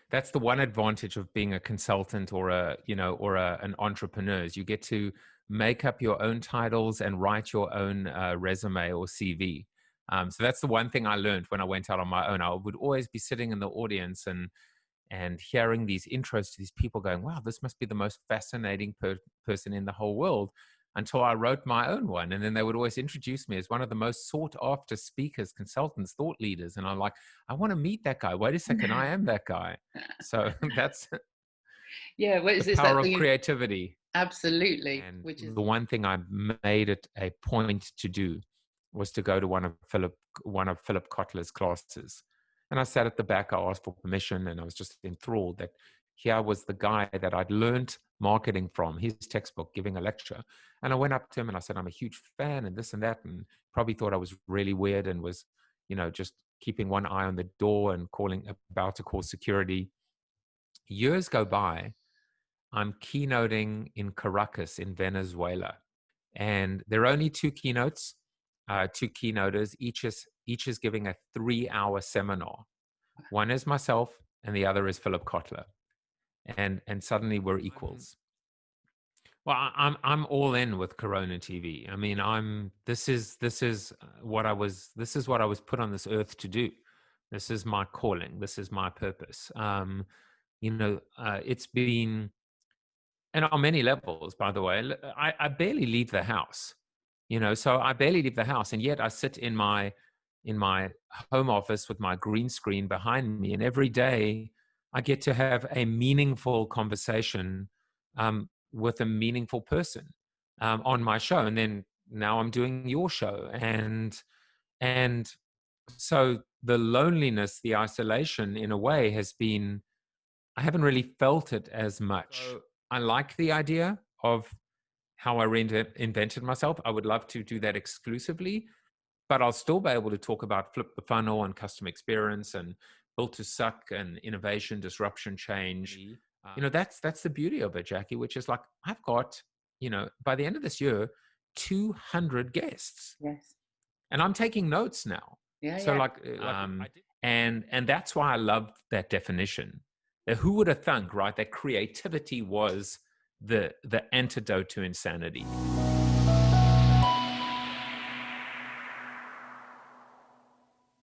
that's the one advantage of being a consultant or an entrepreneur is you get to make up your own titles and write your own resume or CV. So that's the one thing I learned when I went out on my own. I would always be sitting in the audience and hearing these intros to these people going, wow, this must be the most fascinating person in the whole world, until I wrote my own one. And then they would always introduce me as one of the most sought after speakers, consultants, thought leaders. And I'm like, I want to meet that guy. Wait a second, I am that guy. So that's Yeah, well, the it's that power of thing. creativity. Absolutely, And which is the one thing I made it a point to do was to go to one of Philip Kotler's classes. And I sat at the back, I asked for permission, and I was just enthralled that here was the guy that I'd learned marketing from, his textbook, giving a lecture. And I went up to him and I said, I'm a huge fan and this and that, and probably thought I was really weird and was, just keeping one eye on the door and about to call security. Years go by, I'm keynoting in Caracas in Venezuela. And there are only two keynotes, two keynoters. Each is giving a 3-hour seminar. One is myself, and the other is Philip Kotler. And suddenly we're equals. Well, I'm all in with Corona TV. I mean, this is what I was put on this earth to do. This is my calling. This is my purpose. It's been, and on many levels, by the way, I barely leave the house. So I barely leave the house, and yet I sit in my home office with my green screen behind me, and every day I get to have a meaningful conversation with a meaningful person on my show. And then now I'm doing your show, and so the loneliness, the isolation, in a way, has been, I haven't really felt it as much. So I like the idea of how I reinvented myself. I would love to do that exclusively, but I'll still be able to talk about Flip the Funnel and customer experience and Built to Suck and innovation, disruption, change. That's the beauty of it, Jackie, which is like, I've got, by the end of this year, 200 guests. yes. And I'm taking notes now. Yeah, So yeah. and that's why I love that definition. Who would have thunk, right, that creativity was the antidote to insanity?